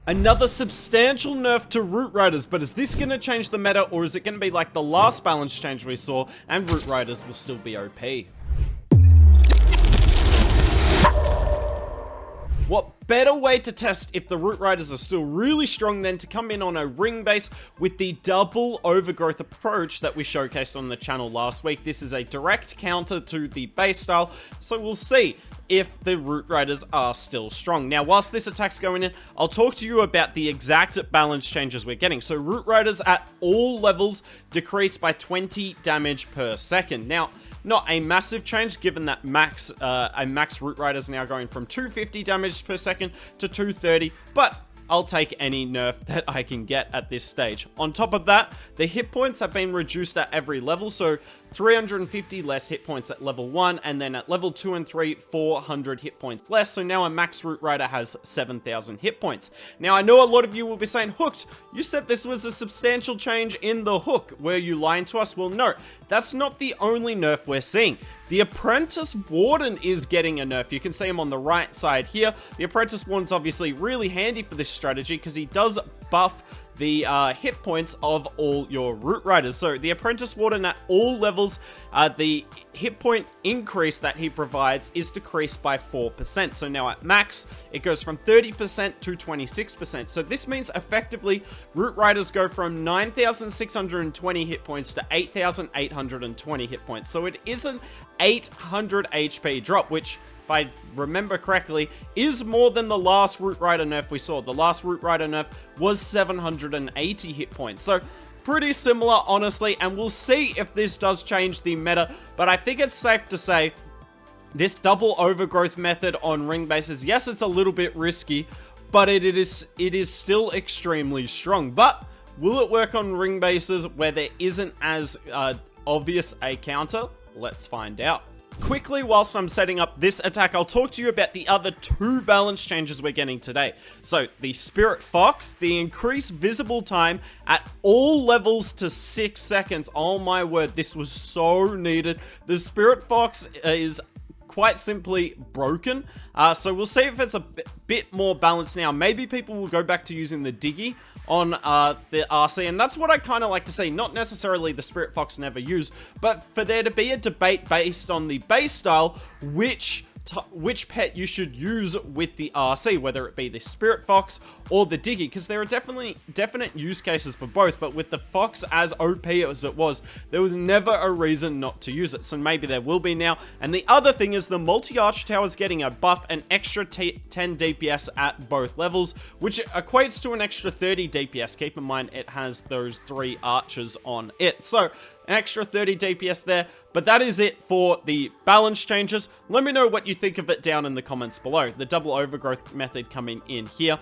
Another substantial nerf to Root Riders, but is this going to change the meta, or is it going to be like the last balance change we saw, and Root Riders will still be OP? What better way to test if the Root Riders are still really strong than to come in on a ring base with the double overgrowth approach that we showcased on the channel last week. This is a direct counter to the base style, so we'll see if the Root Riders are still strong. Now, whilst this attack's going in, I'll talk to you about the exact balance changes we're getting. So Root Riders at all levels decrease by 20 damage per second. Now, not a massive change given that a max Root Rider is now going from 250 damage per second to 230, but I'll take any nerf that I can get at this stage. On top of that, the hit points have been reduced at every level, so 350 less hit points at level 1, and then at level 2 and 3, 400 hit points less, so now a max Root Rider has 7,000 hit points. Now, I know a lot of you will be saying, Hooked, you said this was a substantial change in the hook. Were you lying to us? Well, no, that's not the only nerf we're seeing. The Apprentice Warden is getting a nerf. You can see him on the right side here. The Apprentice Warden's obviously really handy for this strategy because he does buff the hit points of all your Root Riders. So the Apprentice Warden at all levels, the hit point increase that he provides is decreased by 4%. So now at max, it goes from 30% to 26%. So this means effectively Root Riders go from 9,620 hit points to 8,820 hit points. So it is an 800 HP drop, which, if I remember correctly, is more than the last Root Rider nerf we saw. The last Root Rider nerf was 780 hit points. So pretty similar, honestly, and we'll see if this does change the meta, but I think it's safe to say this double overgrowth method on ring bases, yes, it's a little bit risky, but it is still extremely strong. But will it work on ring bases where there isn't as obvious a counter? Let's find out. Quickly, whilst I'm setting up this attack, I'll talk to you about the other two balance changes we're getting today. So, the Spirit Fox, the increased visible time at all levels to 6 seconds. Oh my word, this was so needed. The Spirit Fox is quite simply broken. So we'll see if it's a bit more balanced now. Maybe people will go back to using the Diggy on the RC, and that's what I kind of like to see. Not necessarily the Spirit Fox never use, but for there to be a debate based on the base style, which pet you should use with the RC, whether it be the Spirit Fox or the Diggy, because there are definite use cases for both, but with the Fox as OP as it was, there was never a reason not to use it, so maybe there will be now. And the other thing is the multi-arch tower is getting a buff, an extra 10 DPS at both levels, which equates to an extra 30 DPS. Keep in mind it has those 3 archers on it, so an extra 30 DPS there, but that is it for the balance changes. Let me know what you think of it down in the comments below. The double overgrowth method coming in here.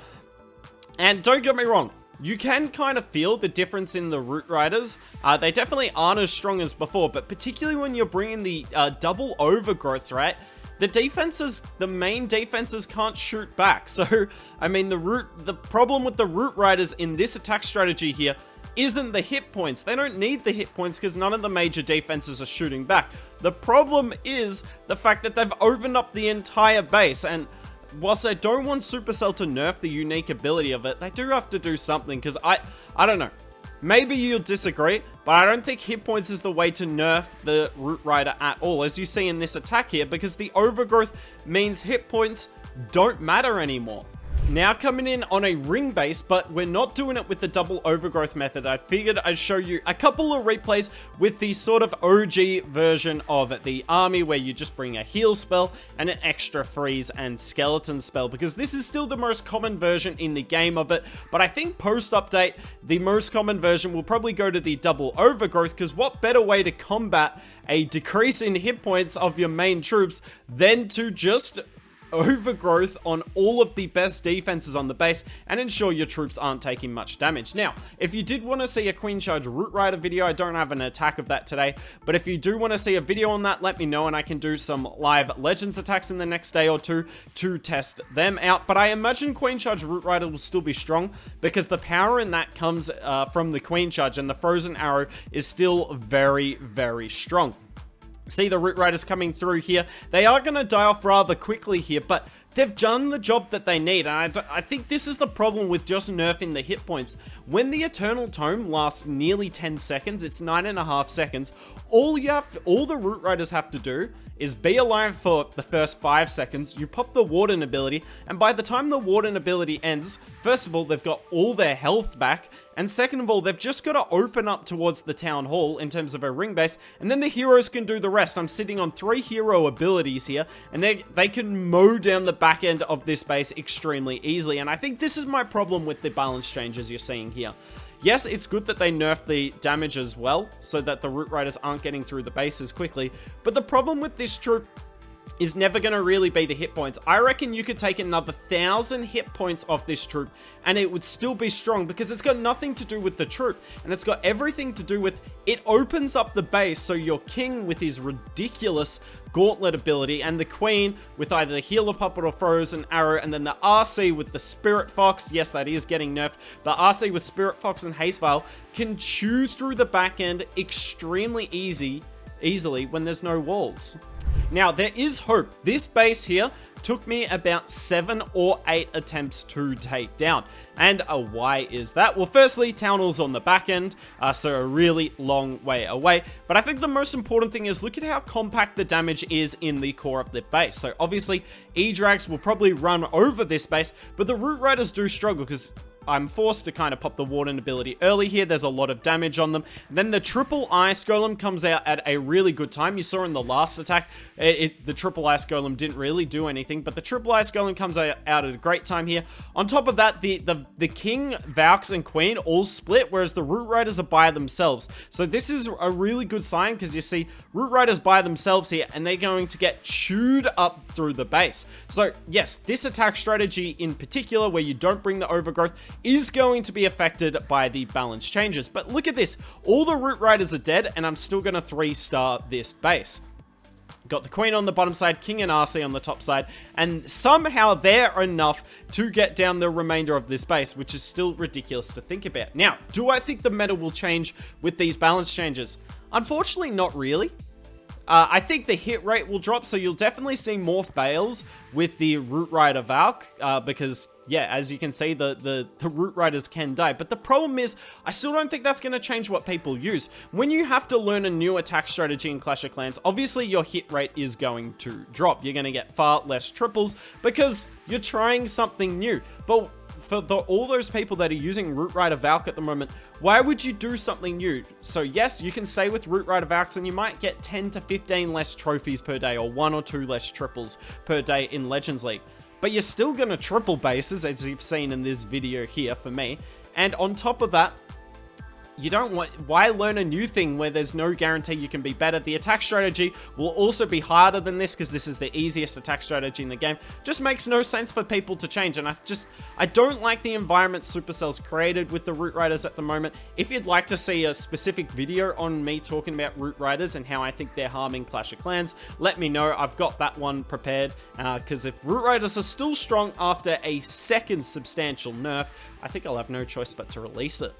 And don't get me wrong, you can kind of feel the difference in the Root Riders. They definitely aren't as strong as before, but particularly when you're bringing the double overgrowth, right? The main defenses can't shoot back. So, I mean, the problem with the Root Riders in this attack strategy here isn't the hit points. They don't need the hit points because none of the major defenses are shooting back. The problem is the fact that they've opened up the entire base, and whilst I don't want Supercell to nerf the unique ability of it, they do have to do something, because I don't know. Maybe you'll disagree, but I don't think hit points is the way to nerf the Root Rider at all, as you see in this attack here, because the overgrowth means hit points don't matter anymore. Now coming in on a ring base, but we're not doing it with the double overgrowth method. I figured I'd show you a couple of replays with the sort of OG version of it, the army, where you just bring a heal spell and an extra freeze and skeleton spell, because this is still the most common version in the game of it. But I think post-update, the most common version will probably go to the double overgrowth, because what better way to combat a decrease in hit points of your main troops than to just overgrowth on all of the best defenses on the base and ensure your troops aren't taking much damage. Now, if you did want to see a Queen Charge Root Rider video, I don't have an attack of that today, but if you do want to see a video on that, let me know and I can do some live Legends attacks in the next day or two to test them out. But I imagine Queen Charge Root Rider will still be strong because the power in that comes from the Queen Charge, and the Frozen Arrow is still very, very strong. See the Root Riders coming through here. They are going to die off rather quickly here, but they've done the job that they need, and I think this is the problem with just nerfing the hit points. When the Eternal Tome lasts nearly 10 seconds, it's 9.5 seconds, all the Root Riders have to do is be alive for the first 5 seconds, you pop the Warden ability, and by the time the Warden ability ends, first of all, they've got all their health back, and second of all, they've just got to open up towards the Town Hall in terms of a ring base, and then the heroes can do the rest. I'm sitting on 3 hero abilities here, and they can mow down the back end of this base extremely easily, and I think this is my problem with the balance changes you're seeing here. Yes, it's good that they nerfed the damage as well, so that the Root Riders aren't getting through the base as quickly, but the problem with this troop is never going to really be the hit points. I reckon you could take another 1,000 hit points off this troop and it would still be strong, because it's got nothing to do with the troop, and it's got everything to do with it opens up the base, so your king with his ridiculous gauntlet ability, and the queen with either the healer puppet or frozen arrow, and then the RC with the Spirit Fox, yes, that is getting nerfed, the RC with Spirit Fox and Haste Vial can chew through the back end extremely easily when there's no walls. Now, there is hope. This base here took me about 7 or 8 attempts to take down. And why is that? Well, firstly, Town Hall's on the back end, so a really long way away. But I think the most important thing is look at how compact the damage is in the core of the base. So obviously, E-Drags will probably run over this base, but the Root Riders do struggle because I'm forced to kind of pop the Warden ability early here. There's a lot of damage on them. And then the Triple Ice Golem comes out at a really good time. You saw in the last attack, the Triple Ice Golem didn't really do anything, but the Triple Ice Golem comes out at a great time here. On top of that, the King, Valks, and Queen all split, whereas the Root Riders are by themselves. So this is a really good sign, because you see Root Riders by themselves here, and they're going to get chewed up through the base. So yes, this attack strategy in particular, where you don't bring the overgrowth, is going to be affected by the balance changes. But look at this. All the Root Riders are dead, and I'm still going to 3-star this base. Got the Queen on the bottom side, King and RC on the top side, and somehow they're enough to get down the remainder of this base, which is still ridiculous to think about. Now, do I think the meta will change with these balance changes? Unfortunately, not really. I think the hit rate will drop, so you'll definitely see more fails with the Root Rider Valk, because, yeah, as you can see, the Root Riders can die. But the problem is, I still don't think that's going to change what people use. When you have to learn a new attack strategy in Clash of Clans, obviously your hit rate is going to drop. You're going to get far less triples because you're trying something new. But for all those people that are using Root Rider Valk at the moment, why would you do something new? So yes, you can say with Root Rider Valks, and you might get 10 to 15 less trophies per day, or 1 or 2 less triples per day in Legends League. But you're still going to triple bases, as you've seen in this video here for me. And on top of that, you don't want, why learn a new thing where there's no guarantee you can be better? The attack strategy will also be harder than this, because this is the easiest attack strategy in the game. Just makes no sense for people to change, and I don't like the environment Supercell's created with the Root Riders at the moment. If you'd like to see a specific video on me talking about Root Riders and how I think they're harming Clash of Clans, let me know. I've got that one prepared, because if Root Riders are still strong after a second substantial nerf, I think I'll have no choice but to release it.